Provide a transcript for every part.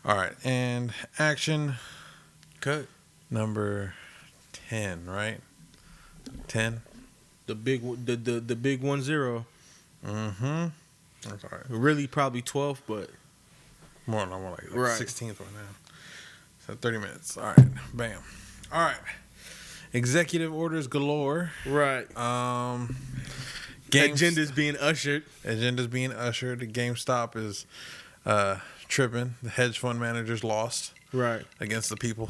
All right, and action Cut. number 10, right? 10. The big 1-0. Mm-hmm. That's all right. Really, probably 12, but More like right. 16th right now. So 30 minutes. All right, bam. All right. Executive orders galore. Right. Games Agendas being ushered. agendas being ushered. The GameStop is tripping. The hedge fund managers lost Right. against the people.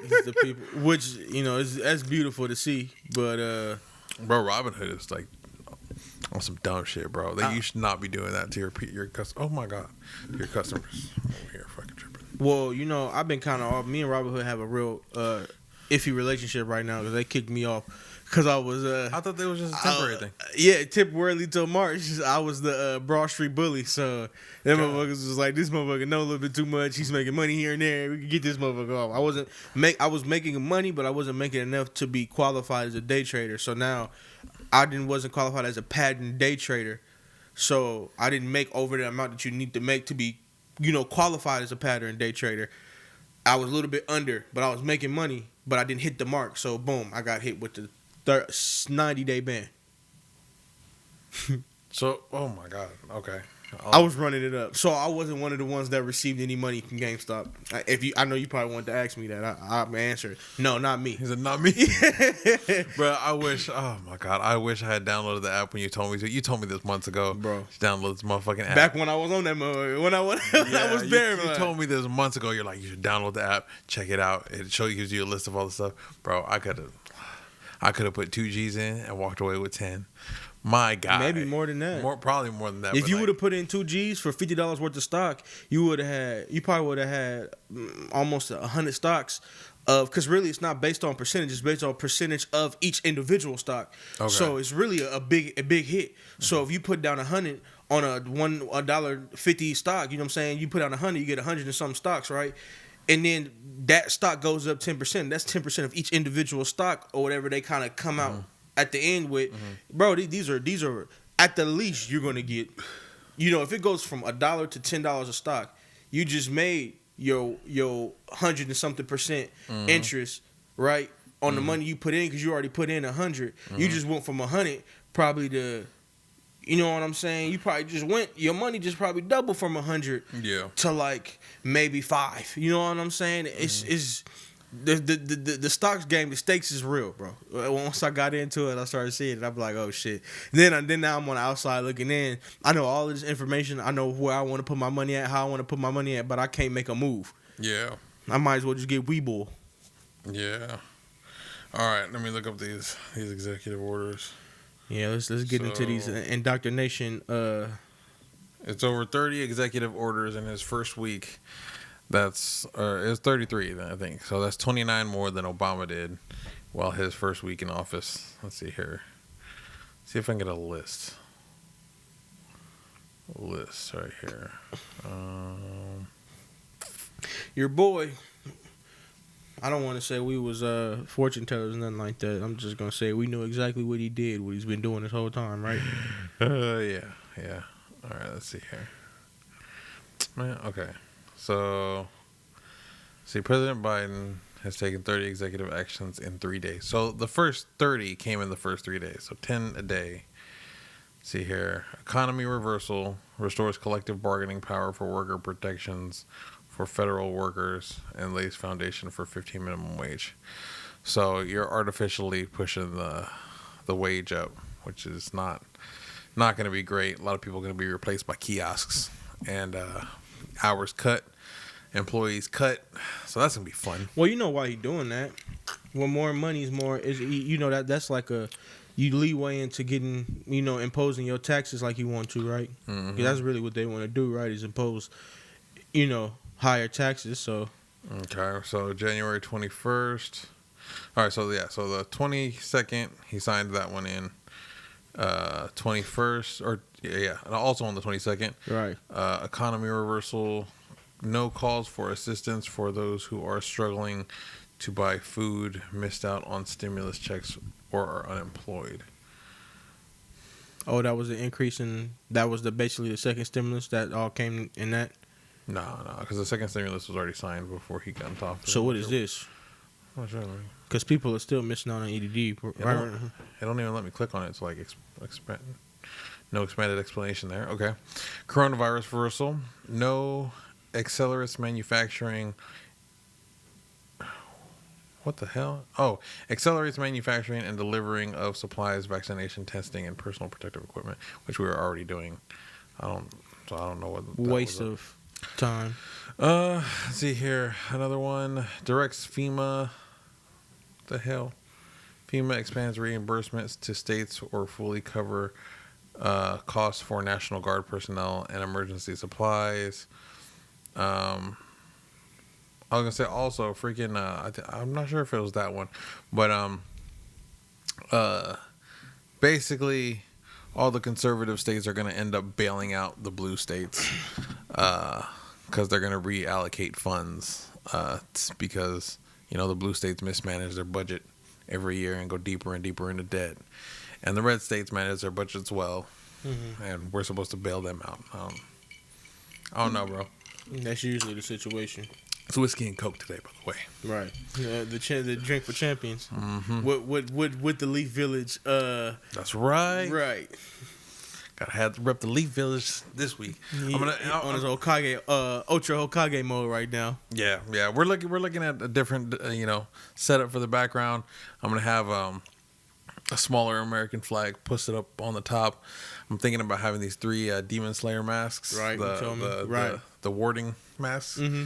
It's the people, which is that's beautiful to see. But Bro, Robinhood is like on some dumb shit, bro. You should not be doing that to your customers. Oh my god, to your customers over here, fucking tripping. well, I've been kind of off. Me and Robert Hood have a real iffy relationship right now because they kicked me off because I was I thought they was just a temporary thing. Yeah, temporarily till March. I was the Broad Street bully, so them motherfuckers was like, this motherfucker know a little bit too much. He's making money here and there. We can get this motherfucker off. I was making money, but I wasn't making enough to be qualified as a day trader. So now wasn't qualified as a patent day trader. So I didn't make over the amount that you need to make to be, qualified as a pattern day trader. I was a little bit under, but I was making money, but I didn't hit the mark. So boom, I got hit with the 90-day ban. So, oh my god, okay. I was running it up, so I wasn't one of the ones that received any money from GameStop. I know you probably wanted to ask me that. I'm answered. No, not me. He said, not me. Bro, I wish, oh my god, I wish I had downloaded the app when you told me to. You told me this months ago. Bro. Download this motherfucking app. Back when I was on that mode, when I was there. You told me this months ago. You're like, you should gives the app, check it out. It gives you a list of all the stuff. Bro, I could have put 2 G's in and walked away with 10. My God. Maybe more than that. Probably more than that. If you would have put in 2 G's for $50 worth of stock, you probably would have had almost 100 stocks because really it's not based on percentage, it's based on percentage of each individual stock. Okay. So it's really a big hit. Mm-hmm. So if you put down 100 on a $1.50 stock, you know what I'm saying? You put down 100, you get 100 and some stocks, right? And then that stock goes up 10%. That's 10% of each individual stock or whatever they kind of come out at the end with. Bro, these are at the least you're going to get, if it goes from $1 to $10 a stock, you just made your 100 and something percent interest, right, on the money you put in because you already put in 100. You just went from 100 probably to, you know what I'm saying? You probably just your money just probably doubled from 100 to like maybe 5. You know what I'm saying? It's the stocks game, the stakes is real, bro. Once I got into it, I started seeing it. I'm like, oh shit. Then now I'm on the outside looking in. I know all of this information. I know where I want to put my money at, how I want to put my money at, but I can't make a move. Yeah. I might as well just get Weeble. Yeah. All right. Let me look up these executive orders. Yeah, let's get into these indoctrination. It's over 30 executive orders in his first week. It's 33, I think. So that's 29 more than Obama did while his first week in office. Let's see here. See if I can get a list. List right here. Your boy. I don't want to say we was fortune tellers or nothing like that. I'm just gonna say we knew exactly what he did, what he's been doing this whole time, right? Yeah. All right, let's see here. Man, okay. So, see, President Biden has taken 30 executive actions in 3 days. So the first 30 came in the first 3 days. So 10 a day. See here. Economy reversal restores collective bargaining power for worker protections for federal workers and lays foundation for 15 minimum wage. So you're artificially pushing the wage up, which is not going to be great. A lot of people are going to be replaced by kiosks and hours cut, employees cut. So that's going to be fun. Well, you know why he's doing that. Well, more money is more. That's like you leeway into getting, imposing your taxes like you want to, right? Mm-hmm. That's really what they want to do, right? Is impose, higher taxes. So okay, so January 21st. All right, so the 22nd he signed that one in. 21st and also on the 22nd. Right. Economy reversal. No calls for assistance for those who are struggling to buy food, missed out on stimulus checks, or are unemployed. Oh, that was the increase in. That was basically the second stimulus that all came in that. No, because the second stimulus was already signed before he got into office. So what is this? I'm not sure. Because people are still missing out on EDD. It don't even let me click on it. It's like no expanded explanation there. Okay. Coronavirus reversal. No accelerates manufacturing. What the hell? Oh, accelerates manufacturing and delivering of supplies, vaccination, testing, and personal protective equipment, which we were already doing. I don't know what. Waste of time. Let's see here. Another one. Directs FEMA. The hell? FEMA expands reimbursements to states or fully cover costs for National Guard personnel and emergency supplies. I was gonna say also freaking. I'm not sure if it was that one, but basically, all the conservative states are gonna end up bailing out the blue states, because they're gonna reallocate funds, because the blue states mismanage their budget every year and go deeper and deeper into debt, and the red states manage their budgets well, and we're supposed to bail them out. I don't know, bro. That's usually the situation. It's whiskey and Coke today, by the way. Right. The drink for champions. Mm-hmm. With the Leaf Village. That's right. Right. Gotta have to rep the Leaf Village this week. I'm on his Hokage, Ultra Hokage mode right now. Yeah. We're looking at a different, setup for the background. I'm gonna have a smaller American flag posted up on the top. I'm thinking about having these 3 Demon Slayer masks. Right. The warding masks. Mm-hmm.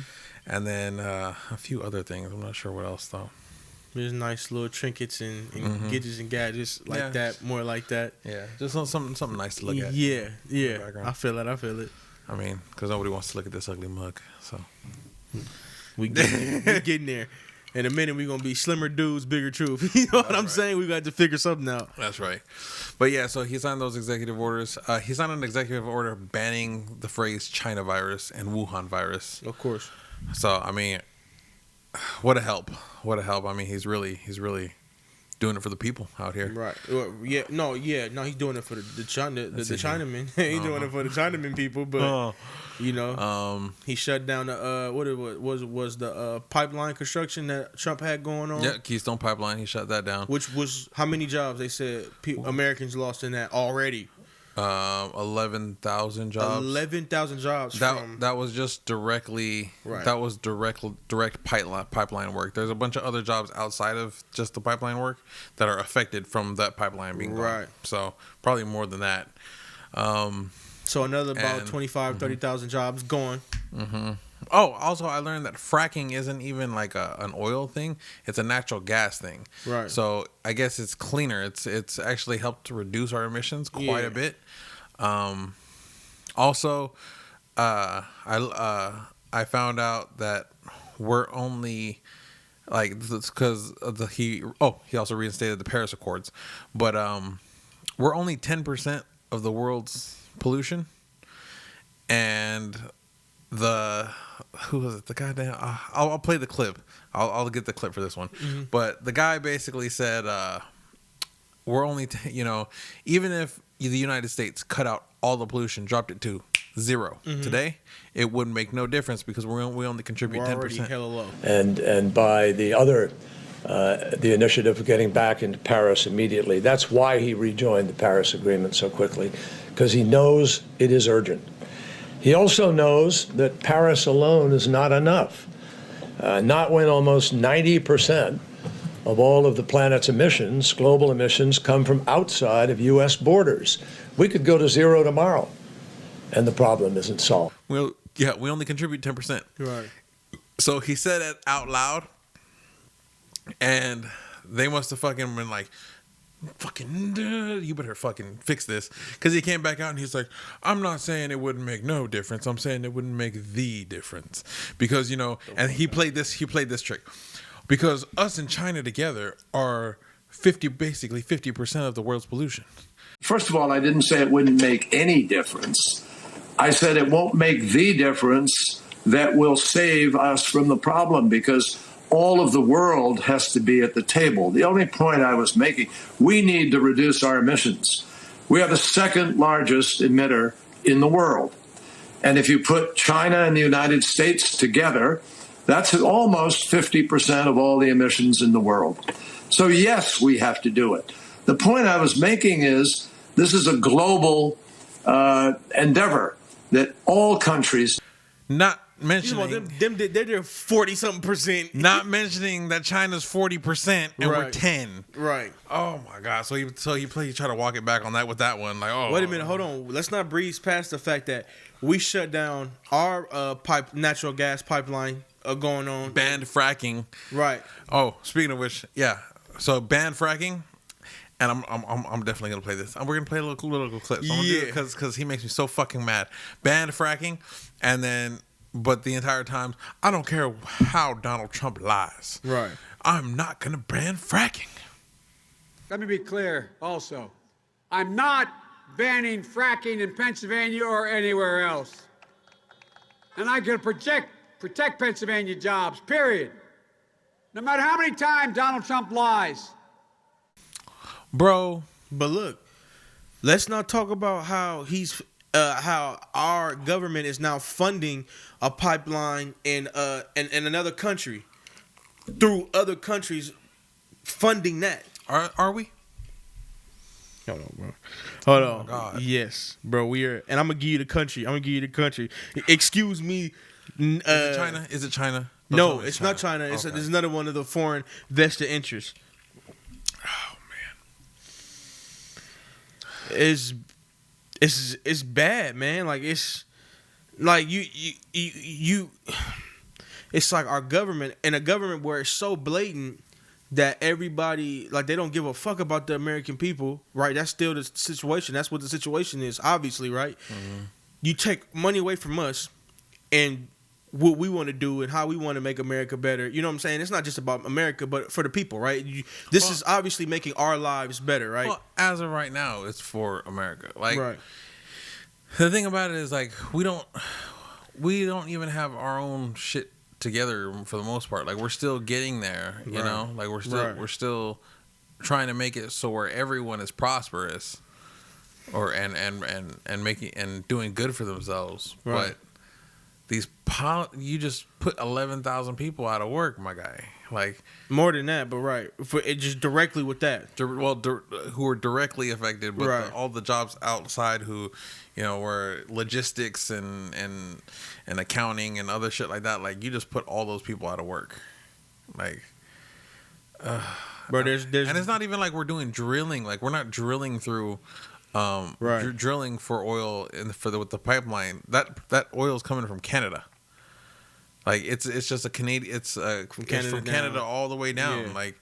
And then a few other things. I'm not sure what else though. There's nice little trinkets and gadgets and gadgets like that, more like that. Yeah, just something nice to look at. Yeah. I feel it. I mean, because nobody wants to look at this ugly mug, so we getting there. In a minute, we're gonna be slimmer dudes, bigger truth. You know what I'm saying? We got to figure something out. That's right. But yeah, so he signed those executive orders. He signed an executive order banning the phrase China virus and Wuhan virus. Of course. So I mean, what a help! I mean, he's really doing it for the people out here. Right. No, he's doing it for the Chinamen. He's doing it for the Chinaman people, but he shut down the what it was the pipeline construction that Trump had going on. Yeah, Keystone Pipeline. He shut that down. Which was how many jobs they said Americans lost in that already? 11,000 jobs. 11,000 jobs. That was just directly. Right. That was direct pipeline work. There's a bunch of other jobs outside of just the pipeline work that are affected from that pipeline being gone. Right. So probably more than that. So another about 30,000 jobs gone. Mm-hmm. Oh, also I learned that fracking isn't even like an oil thing; it's a natural gas thing. Right. So I guess it's cleaner. It's actually helped to reduce our emissions quite a bit. Also, I found out that we're only because he also reinstated the Paris Accords, but we're only 10% of the world's pollution, and who was it? The goddamn. I'll play the clip. I'll get the clip for this one. Mm-hmm. But the guy basically said, "We're only, even if the United States cut out all the pollution, dropped it to 0 today, it would make no difference because we only contribute 10%. Already hella low. And by the initiative of getting back into Paris immediately. That's why he rejoined the Paris Agreement so quickly, because he knows it is urgent. He also knows that Paris alone is not enough, not when almost 90% of all of the planet's emissions, global emissions, come from outside of U.S. borders. We could go to 0 tomorrow, and the problem isn't solved. We only contribute 10%. Right. So he said it out loud, and they must have fucking been like, you better fucking fix this. Because he came back out and he's like, I'm not saying it wouldn't make no difference. I'm saying it wouldn't make the difference. Because, and he played this trick. Because us and China together are basically 50% of the world's pollution. First of all, I didn't say it wouldn't make any difference. I said it won't make the difference that will save us from the problem, because all of the world has to be at the table. The only point I was making, we need to reduce our emissions. We are the second largest emitter in the world. And if you put China and the United States together, that's almost 50% of all the emissions in the world. So yes, we have to do it. The point I was making is this is a global endeavor that all countries. Not mentioning they're 40-something%. not mentioning that China's 40% and we're Right. 10. Right. Oh my god! So you try to walk it back on that with that one, like, oh Wait a minute, hold on. Let's not breeze past the fact that we shut down our natural gas pipeline going on. banned fracking. Right. Oh, speaking of which, yeah. So banned fracking, and I'm definitely gonna play this. We're gonna play a little clip. So I'm gonna do it because he makes me so fucking mad. Banned fracking, and then but the entire time I don't care how Donald Trump lies. Right. I'm not gonna ban fracking. Let me be clear also. I'm not banning fracking in Pennsylvania or anywhere else. And I'm going to protect Pennsylvania jobs, period. No matter how many times Donald Trump lies. Bro, But look, let's not talk about how how our government is now funding a pipeline in another country through other countries funding that. are we? Hold on, bro. Hold on. God. Yes, bro. We are, and I'm gonna give you the country. Excuse me. Is it China? Is it China? Don't No, tell me it's not China. It's Okay. another one of the foreign vested interests. Oh man. It's bad, man. Like it's like you it's like our government, and a government where it's so blatant that everybody, like, they don't give a fuck about the American people, right? That's still the situation. That's what the situation is, obviously, right? Mm-hmm. You take money away from us and what we want to do and how we want to make America better. You know what I'm saying? It's not just about America, but for the people, right? This is obviously making our lives better, right? Well, as of right now, it's for America. Like, Right. the thing about it is, like, we don't even have our own shit together for the most part. Like, we're still getting there, you Right. know? Like, we're still trying to make it so where everyone is prosperous or and making and doing good for themselves. Right. But you just put 11,000 people out of work, my guy. Like, More than that, but right. For it just directly with that. who are directly affected, but Right. all the jobs outside who, you know, were logistics and accounting and other shit like that. Like, you just put all those people out of work. Like, Bro, there's and it's not even like we're doing drilling. Like, we're not drilling through, Right. drilling for oil with the pipeline. That oil is coming from Canada. Like, it's just a Canadian. It's from Canada Canada down. all the way down. Yeah. Like,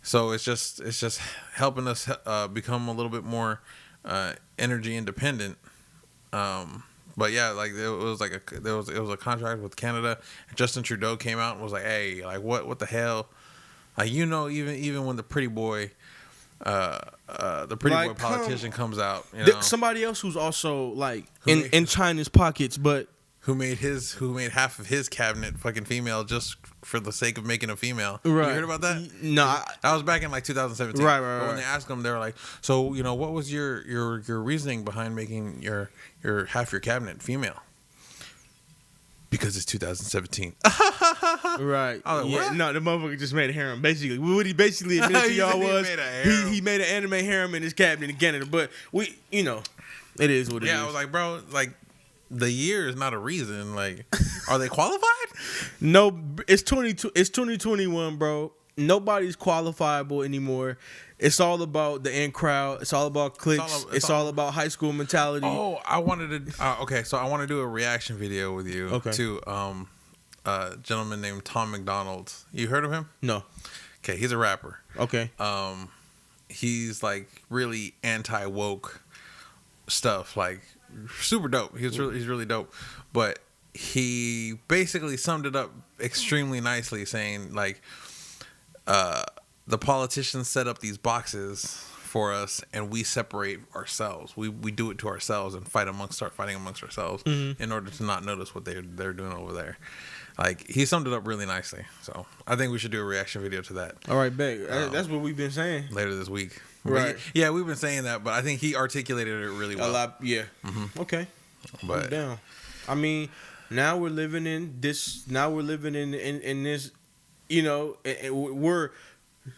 so it's just helping us become a little bit more energy independent. But yeah, like, it was a contract with Canada. Justin Trudeau came out and was like, "Hey, like, what the hell?" Like, you know, even when the pretty boy Like, politician comes out, you know, somebody else who's also like Who- in China's pockets, but who made half of his cabinet fucking female just for the sake of making a female. right. You heard about that? No, That was back in like 2017. Right, But when right. they asked him, they were like, "So, you know, what was your reasoning behind making your half your cabinet female?" Because it's 2017. right. I was like, Yeah, what? no, the motherfucker just made a harem. Basically, what he basically admitted to He y'all said he was made a harem. he made an anime harem in his cabinet in Canada. But we, you know, it is what it is. Yeah, I was like, bro, like, the year is not a reason. Like, are they qualified? No, it's 2021, bro. Nobody's qualifiable anymore. It's all about the in crowd. It's all about clicks. It's all about high school mentality. Oh, I wanted to. Okay, so I want to do a reaction video with you to a gentleman named Tom McDonald. You heard of him? No. Okay, he's a rapper. Okay. He's like really anti woke stuff, like super dope. He's really dope. But he basically summed it up extremely nicely, saying like, the politicians set up these boxes for us, and we separate ourselves. We do it to ourselves and start fighting amongst ourselves in order to not notice what they're doing over there. Like, he summed it up really nicely. So I think we should do a reaction video to that All right, babe. That's what we've been saying. later this week. Right. Yeah, we've been saying that, but I think he articulated it really well. A lot. Yeah. Okay. But down. I mean, now we're living in this. Now we're living in this. You know, we're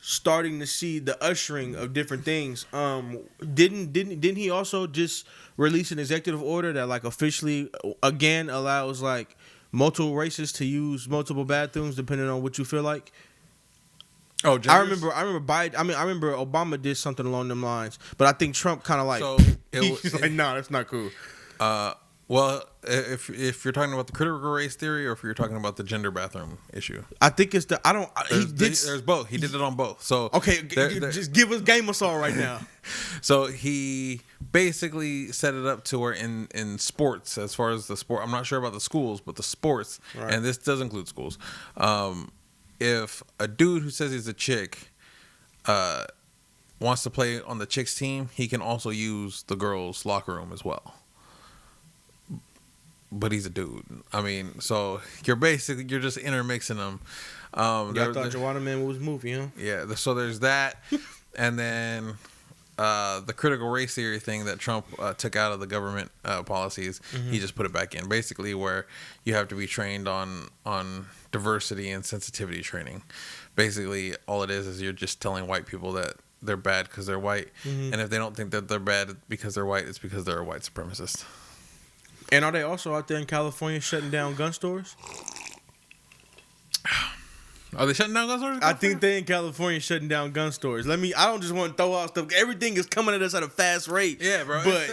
starting to see the ushering of different things. Didn't he also just release an executive order that like officially again allows like multiple races to use multiple bathrooms depending on what you feel like? oh, I genders? remember Biden. I remember Obama did something along them lines, but I think Trump kind of like So he's like, nah, that's not cool. Well, if you're talking about the critical race theory, or if you're talking about the gender bathroom issue, I think it's the I don't. He did. there's both. He did it on both. So Okay, there- just give us Game of Saul right now. So he basically set it up to where in sports, as far as the sport, I'm not sure about the schools, but the sports, Right. and this does include schools. If a dude who says he's a chick wants to play on the chicks team, he can also use the girls' locker room as well. But he's a dude. I mean, so you're just intermixing them. I thought Joanna Man was movie, huh? Yeah, so there's that, and then the critical race theory thing that Trump took out of the government policies, he just put it back in. Basically, where you have to be trained on diversity and sensitivity training. Basically, all it is you're just telling white people that they're bad because they're white, and if they don't think that they're bad because they're white, it's because they're a white supremacist. And are they also out there in California shutting down gun stores? Are they shutting down gun stores? I think they in California shutting down gun stores. I don't just want to throw out stuff. Everything is coming at us at a fast rate. Yeah, bro. But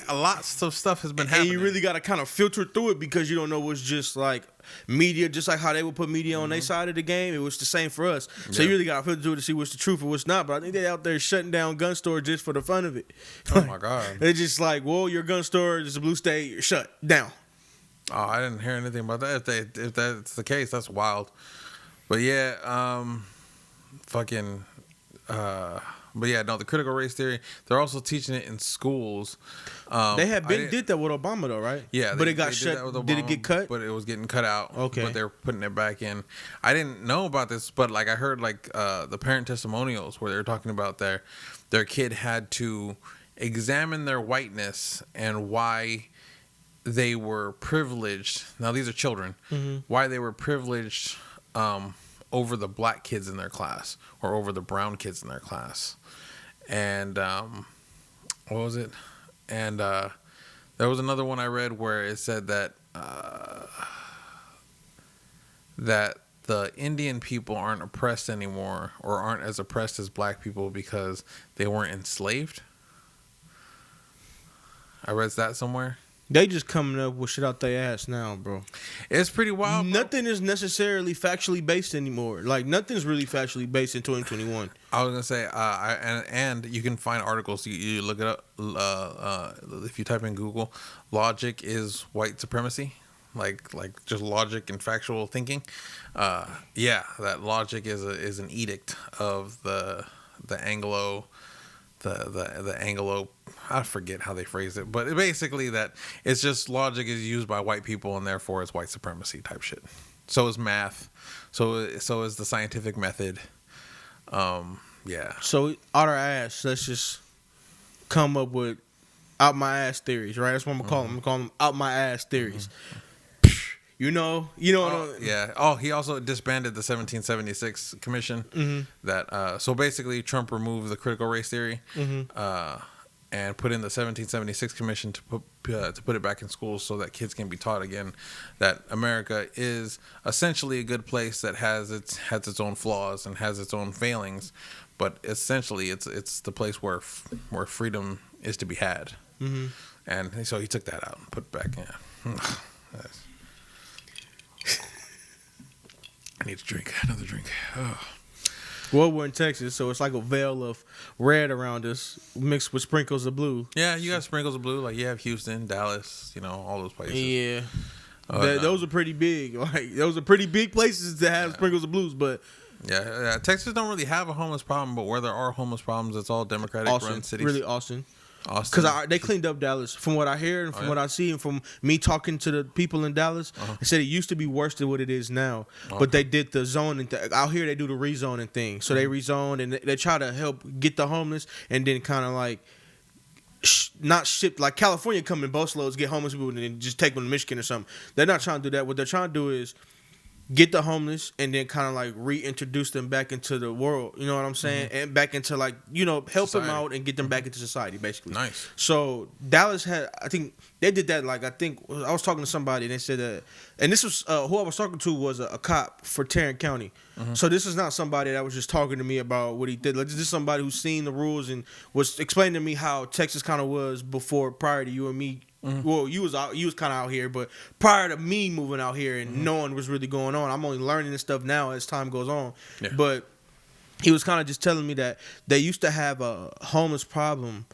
A lot of stuff has been and happening. you really got to kind of filter through it because you don't know what's just like media, just like how they would put media on their side of the game. It was the same for us. So you really got to filter through it to see what's the truth and what's not. But I think they out there shutting down gun stores just for the fun of it. Oh my god. They're just like, well, your gun store is a blue state, shut down. Oh, I didn't hear anything about that. If that's the case, that's wild. But yeah, but yeah, no, the critical race theory. They're also teaching it in schools. They had did that with Obama though, right? Yeah, but it got did shut. that with Obama, Did it get cut? But it was getting cut out. Okay. But they're putting it back in. I didn't know about this, but like I heard like the parent testimonials where they were talking about their kid had to examine their whiteness and why they were privileged. Now these are children. Why they were privileged over the black kids in their class or over the brown kids in their class. And what was it? And there was another one I read where it said that that the Indian people aren't oppressed anymore or aren't as oppressed as black people because they weren't enslaved. I read that somewhere. They just coming up with shit out their ass now, bro. It's pretty wild. Bro. Nothing is necessarily factually based anymore. Like nothing's really factually based in 2021. I was gonna say, and you can find articles. You look it up. If you type in Google, logic is white supremacy, like just logic and factual thinking. Yeah, that logic is an edict of the Anglo. The Anglo, I forget how they phrase it, but basically that it's just logic is used by white people and therefore it's white supremacy type shit. So is math, so is the scientific method. Yeah. So out our ass, let's just come up with out my ass theories, right? That's what I'm gonna call them. I'm gonna call them out my ass theories. You know. Yeah. Oh, he also disbanded the 1776 commission. That so basically Trump removed the critical race theory, and put in the 1776 commission to put it back in schools so that kids can be taught again that America is essentially a good place that has its own flaws and has its own failings, but essentially it's the place where freedom is to be had. And so he took that out and put it back in. I need to drink another drink. Oh. Well, we're in Texas, so it's like a veil of red around us mixed with sprinkles of blue. Yeah, you got sprinkles of blue. Like you have Houston, Dallas, all those places. Yeah. Those are pretty big. Like those are pretty big places to have sprinkles of blues, but yeah, Texas don't really have a homeless problem, but where there are homeless problems, it's all Democratic run cities. Really Austin. Austin. Because they cleaned up Dallas. From what I hear and from what I see and from me talking to the people in Dallas, they said it used to be worse than what it is now. But they did the zoning. Out here, they do the rezoning thing. So they rezoned and they try to help get the homeless and then kind of like not shipped like California come in busloads, get homeless people, and then just take them to Michigan or something. They're not trying to do that. What they're trying to do is get the homeless and then kind of like reintroduce them back into the world. You know what I'm saying? And back into like, help them out and get them back into society, basically. Nice. So Dallas had, I think they did that. Like, I think I was talking to somebody and they said that, and this was who I was talking to was a cop for Tarrant County. So this is not somebody that was just talking to me about what he did. Like, this is somebody who's seen the rules and was explaining to me how Texas kind of was prior to you and me. Well, you was kind of out here, but prior to me moving out here and knowing what's really going on, I'm only learning this stuff now as time goes on. Yeah. But he was kind of just telling me that they used to have a homeless problem,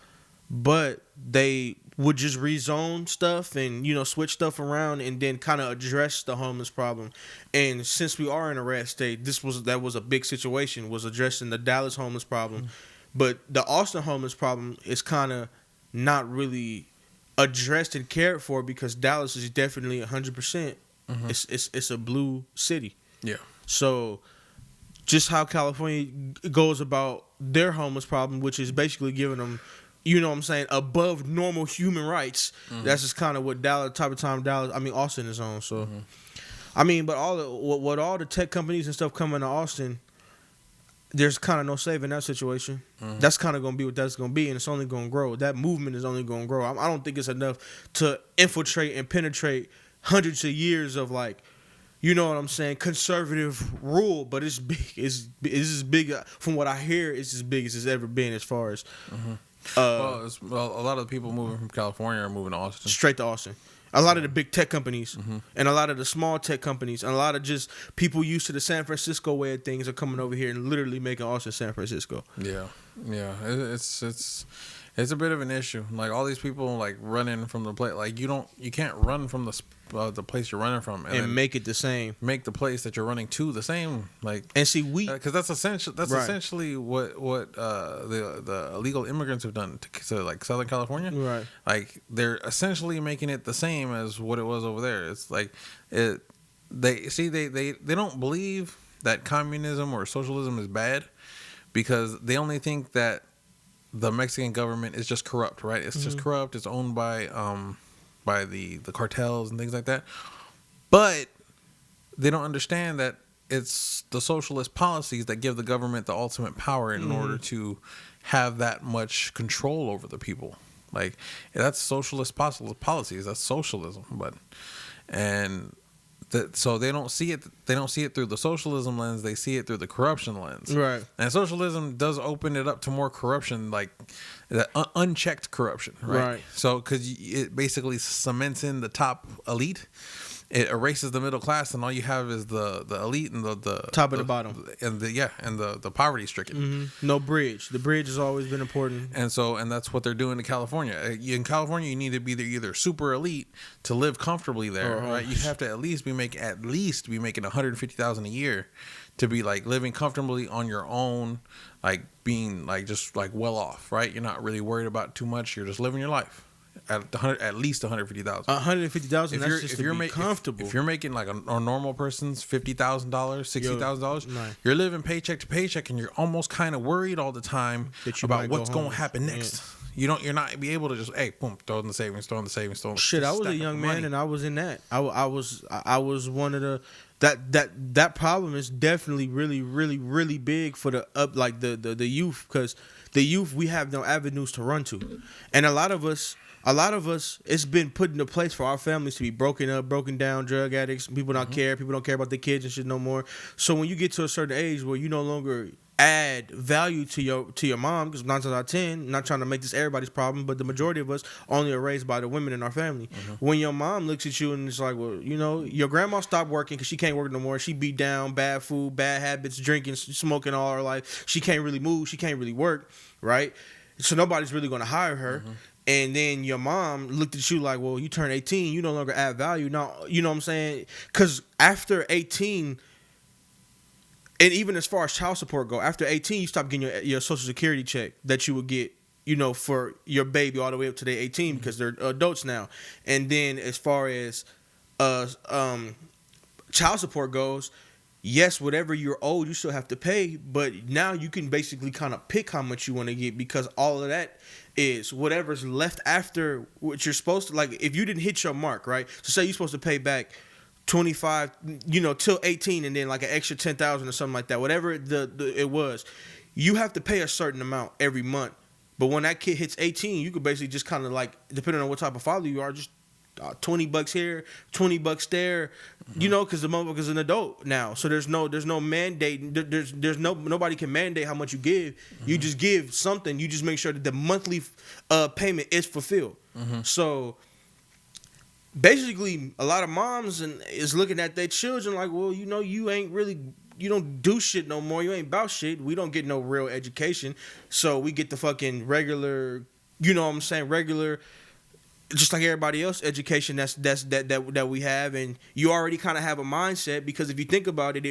but they would just rezone stuff and switch stuff around and then kind of address the homeless problem. And since we are in a red state, that was a big situation, was addressing the Dallas homeless problem. But the Austin homeless problem is kind of not really addressed and cared for because Dallas is definitely 100%. It's a blue city. Yeah. So just how California goes about their homeless problem, which is basically giving them, above normal human rights. That's just kind of what Austin is on. So, but all the tech companies and stuff coming to Austin, there's kind of no saving that situation. That's kind of going to be what that's going to be, and it's only going to grow. That movement is only going to grow. I don't think it's enough to infiltrate and penetrate hundreds of years of conservative rule, but it's big. It's as big, from what I hear, it's as big as it's ever been as far as... a lot of the people moving from California are moving to Austin. Straight to Austin. A lot of the big tech companies and a lot of the small tech companies and a lot of just people used to the San Francisco way of things are coming over here and literally making Austin San Francisco. Yeah. It's a bit of an issue. Like all these people like running from the place. Like you can't run from the place you're running from and make it the same. Make the place that you're running to the same. Like and see because that's essentially what the illegal immigrants have done to like Southern California. Right. Like they're essentially making it the same as what it was over there. It's like they don't believe that communism or socialism is bad because they only think that the Mexican government is just corrupt, right? It's just corrupt. It's owned by the cartels and things like that. But they don't understand that it's the socialist policies that give the government the ultimate power in order to have that much control over the people. Like that's socialist policies. That's socialism. So they don't see it. They don't see it through the socialism lens. They see it through the corruption lens. Right. And socialism does open it up to more corruption, like that unchecked corruption. Right. So because it basically cements in the top elite, it erases the middle class, and all you have is the elite and the top of the bottom, and the poverty stricken. No bridge. The bridge has always been important, and that's what they're doing in California. In California, you need to be either super elite to live comfortably there, right? You have to at least be making $150,000 a year to be like living comfortably on your own, like being like just like well off, right? You're not really worried about too much. You're just living your life. At least $150,000. $150,000. That's just to be comfortable. If you're making like a normal person's $50,000, $60,000, you're living paycheck to paycheck, and you're almost kind of worried all the time about what's going to happen next. Yeah. You're not be able to just boom, throw in the savings. Shit, I was a young man and I was in that. I was one of the that problem is definitely really really really big for the youth, because the youth, we have no avenues to run to, and a lot of us, it's been put into place for our families to be broken down, drug addicts. People don't care. People don't care about their kids and shit no more. So when you get to a certain age where you no longer add value to your mom, because 9 times out of 10, not trying to make this everybody's problem, but the majority of us only are raised by the women in our family. When your mom looks at you and it's like, well, your grandma stopped working because she can't work no more. She beat down, bad food, bad habits, drinking, smoking all her life. She can't really move. She can't really work, right? So nobody's really going to hire her. And then your mom looked at you like, well, you turn 18, you no longer add value. Now, you know what I'm saying? Because after 18, and even as far as child support go, after 18, you stop getting your Social Security check that you would get, for your baby all the way up to they 18 because they're adults now. And then as far as child support goes, yes, whatever you're owed, you still have to pay. But now you can basically kind of pick how much you want to get, because all of that is whatever's left after what you're supposed to. Like, if you didn't hit your mark, right? So say you're supposed to pay back 25, till 18, and then like an extra 10,000 or something like that. Whatever it was, you have to pay a certain amount every month. But when that kid hits 18, you could basically just kind of like, depending on what type of father you are, just $20 here, $20 there, because the motherfucker's an adult now. So there's no mandate. There's nobody can mandate how much you give. You just give something. You just make sure that the monthly payment is fulfilled. So basically, a lot of moms is looking at their children like, well, you ain't really. You don't do shit no more. You ain't about shit. We don't get no real education. So we get the fucking regular, regular, just like everybody else, education that we have. And you already kind of have a mindset, because if you think about it,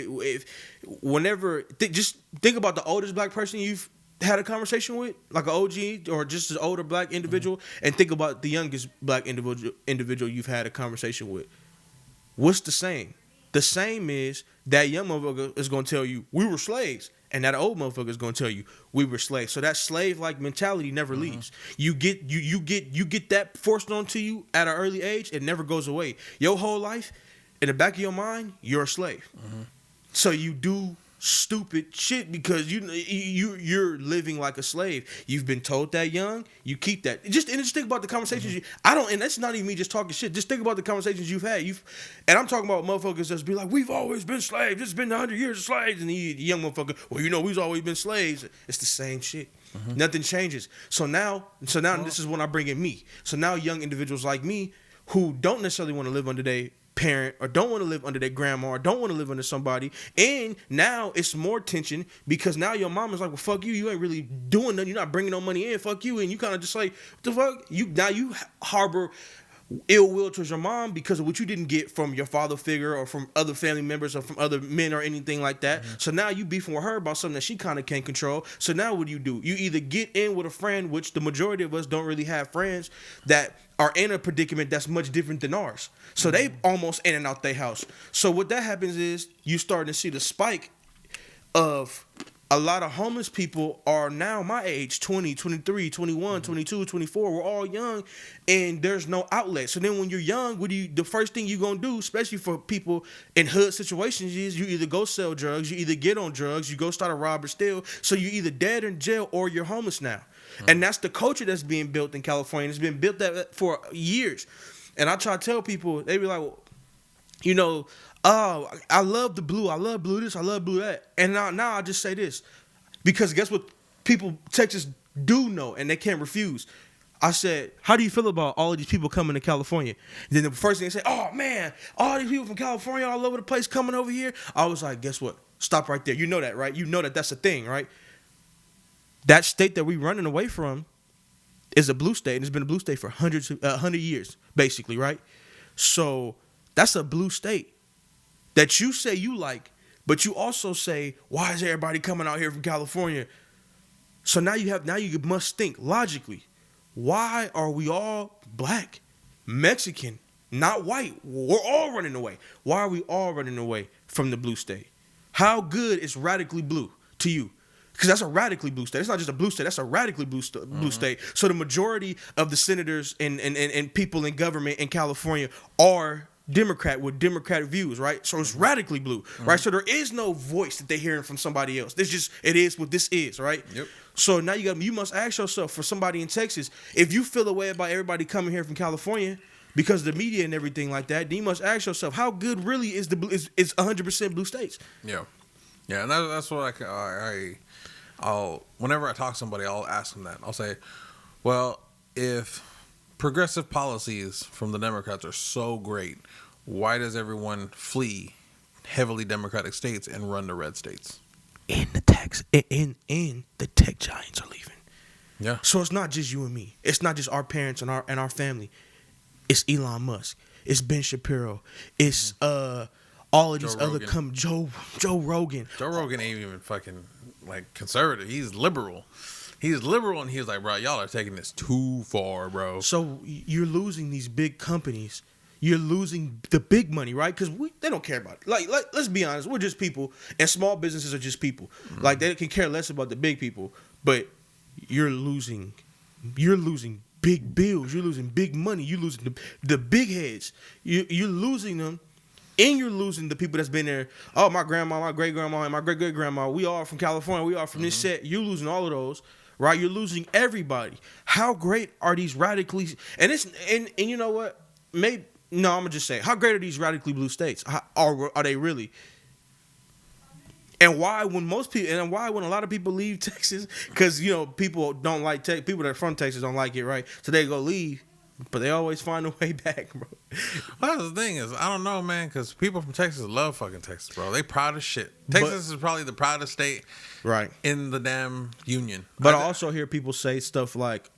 just think about the oldest black person you've had a conversation with, like an OG or just an older black individual, and think about the youngest black individual you've had a conversation with. What's the same? The same is that young motherfucker is going to tell you, we were slaves. And that old motherfucker is going to tell you, we were slaves. So that slave-like mentality never leaves. You get that forced onto you at an early age. It never goes away. Your whole life, in the back of your mind, you're a slave. So you do stupid shit because you're living like a slave. You've been told that young. You keep that. Just think about the conversations. And that's not even me just talking shit. Just think about the conversations you've had. And I'm talking about motherfuckers that's be like, we've always been slaves. It's been 100 years of slaves. And the young motherfucker, well, we've always been slaves. It's the same shit. Nothing changes. So now this is when I bring in me. So now young individuals like me who don't necessarily want to live under their parent, or don't want to live under their grandma, or don't want to live under somebody, and now it's more tension because now your mom is like, well, fuck you ain't really doing nothing, you're not bringing no money in, fuck you, and you kind of just like, what the fuck, you harbor ill will towards your mom because of what you didn't get from your father figure or from other family members or from other men or anything like that. So now you beefing with her about something that she kind of can't control. So now what do? You either get in with a friend, which the majority of us don't really have friends that are in a predicament that's much different than ours. So they almost in and out their house. So what that happens is you starting to see the spike of a lot of homeless people are now my age, 20, 23, 21, 22, 24. We're all young, and there's no outlet. So then when you're young, the first thing you're going to do, especially for people in hood situations, is you either go sell drugs, you either get on drugs, you go start a rob or steal. So you're either dead in jail or you're homeless now. And that's the culture that's being built in California. It's been built that for years. And I try to tell people, they be like, well, oh, I love the blue. I love blue this. I love blue that. And now I just say this. Because guess what people, Texas do know, and they can't refuse. I said, how do you feel about all of these people coming to California? And then the first thing they say, oh, man, all these people from California all over the place coming over here. I was like, guess what? Stop right there. You know that, right? You know that that's a thing, right? That state that we're running away from is a blue state, and it's been a blue state for 100 years, basically, right? So that's a blue state that you say you like, but you also say, why is everybody coming out here from California? So now you must think logically. Why are we all black, Mexican, not white? We're all running away. Why are we all running away from the blue state? How good is radically blue to you? Because that's a radically blue state. It's not just a blue state. That's a radically blue state. So the majority of the senators and people in government in California are Democrat with Democratic views, right? So it's radically blue, right? So there is no voice that they're hearing from somebody else. It is what this is, right? Yep. So now you must ask yourself, for somebody in Texas, if you feel a way about everybody coming here from California because of the media and everything like that, then you must ask yourself, how good really is is 100% blue states? Yeah, and that's what I'll whenever I talk to somebody, I'll ask them that. I'll say, well, if progressive policies from the Democrats are so great, why does everyone flee heavily Democratic states and run to red states? In the tech giants are leaving. Yeah. So it's not just you and me. It's not just our parents and our family. It's Elon Musk. It's Ben Shapiro. It's all of these other Joe Rogan. Joe Rogan ain't even fucking like conservative. He's liberal. And he's like, bro, y'all are taking this too far, bro. So you're losing these big companies. you're losing the big money, right? Because they don't care about it. Like, let's be honest, we're just people, and small businesses are just people. Like, they can care less about the big people, but you're losing big bills, you're losing big money, you're losing the big heads, you're losing them. And you're losing the people that's been there. Oh, my grandma, my great grandma, and my great great grandma. We all from California. We all from this set. You're losing all of those, right? You're losing everybody. How great are these radically? And you know what? I'm gonna just say, how great are these radically blue states? Are they really? And why when when a lot of people leave Texas, because people don't like people that are from Texas don't like it, right? So they go leave. But they always find a way back, bro. Well, that's the thing is, I don't know, man, because people from Texas love fucking Texas, bro. They proud as shit. Texas is probably the proudest state, right, in the damn union. But I also hear people say stuff like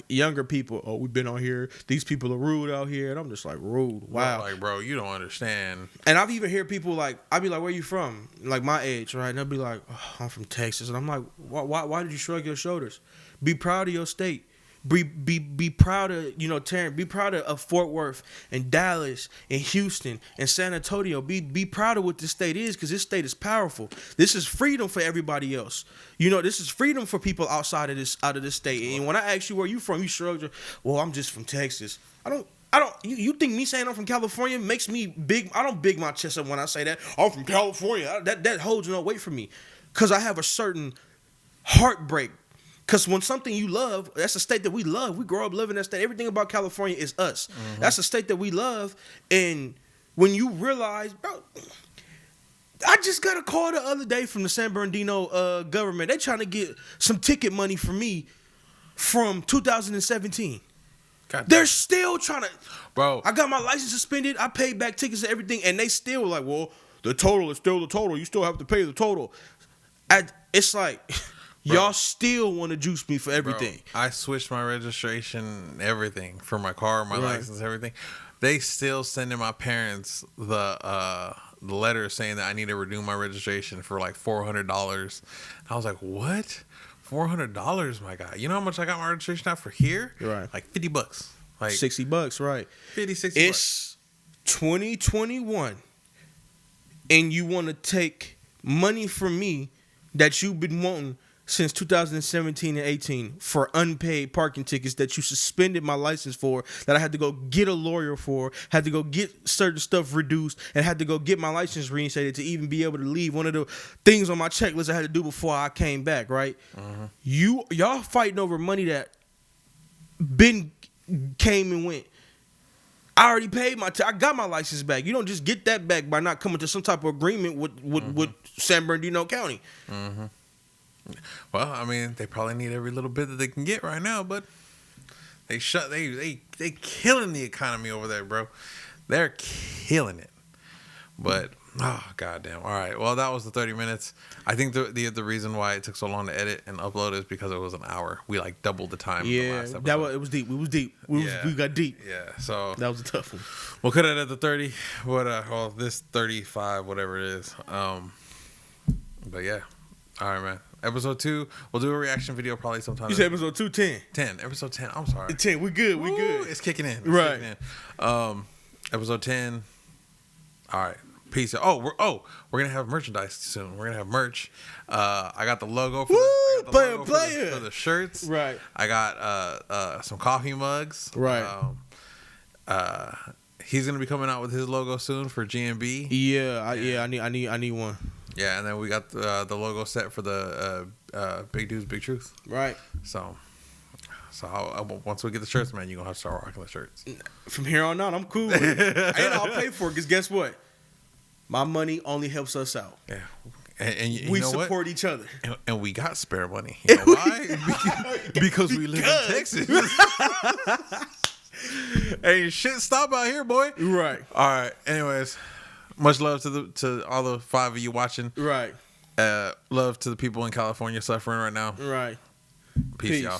younger people, oh, we've been out here. These people are rude out here, and I'm just like, rude. Wow, like, bro, you don't understand. And I've even heard people I'd be like, where you from? Like my age, right? And they'll be like, oh, I'm from Texas, and I'm like, why did you shrug your shoulders? Be proud of your state. Be proud of Tarrant. Be proud of Fort Worth and Dallas and Houston and San Antonio. Be proud of what this state is, because this state is powerful. This is freedom for everybody else. This is freedom for people outside of this state. And when I ask you where you from, you shrug. Well, I'm just from Texas. I don't. You think me saying I'm from California makes me big? I don't big my chest up when I say that I'm from California. That holds no weight for me, because I have a certain heartbreak. Because when something you love, that's a state that we love. We grow up living in that state. Everything about California is us. Mm-hmm. That's a state that we love. And when you realize, bro, I just got a call the other day from the San Bernardino government. They trying to get some ticket money from me from 2017. They're still trying to. Bro. I got my license suspended. I paid back tickets and everything. And they still were like, well, the total is still the total. You still have to pay the total. It's like... Bro, y'all still want to juice me for everything. Bro, I switched my registration, everything, for my car, my license, everything. They still sending my parents the letter saying that I need to renew my registration for like $400. I was like, what? $400, my guy. You know how much I got my registration out for here? Right. Like $50. Like $60, right. 50, 60 It's 2021. And you want to take money from me that you've been wanting since 2017 and 18 for unpaid parking tickets that you suspended my license for, that I had to go get a lawyer for, had to go get certain stuff reduced, and had to go get my license reinstated to even be able to leave. One of the things on my checklist I had to do before I came back, right? Mm-hmm. Y'all fighting over money that came and went. I already paid I got my license back. You don't just get that back by not coming to some type of agreement with San Bernardino County. Mm-hmm. Well, I mean, they probably need every little bit that they can get right now, but they killing the economy over there, bro. They're killing it. But goddamn. All right. Well, that was the 30 minutes. I think the reason why it took so long to edit and upload is because it was an hour. We like doubled the time. Yeah, in the last episode. it was deep. We was deep. We got deep. Yeah. So that was a tough one. We could have edited the 30. This 35, whatever it is. But yeah. All right, man. Episode 2, we'll do a reaction video probably sometime. You said episode 2, 10. 10. Episode 10. I'm sorry. 10. We good. We good. It's kicking in. Right. Kicking in. Episode 10. All right. Peace. We're gonna have merchandise soon. We're gonna have merch. I got the logo for for the shirts. Right. I got some coffee mugs. Right. He's gonna be coming out with his logo soon for GMB. Yeah. I need one. Yeah, and then we got the logo set for the Big Dudes, Big Truth. Right. So once we get the shirts, man, you're going to have to start rocking the shirts. From here on out, I'm cool with it. And I'll pay for it, because guess what? My money only helps us out. Yeah. And we know support each other. And we got spare money. You know why? Because we live in Texas. Hey, shit, stop out here, boy. Right. All right. Anyways. Much love to all the 5 of you watching. Right. Love to the people in California suffering right now. Right. Peace. Y'all.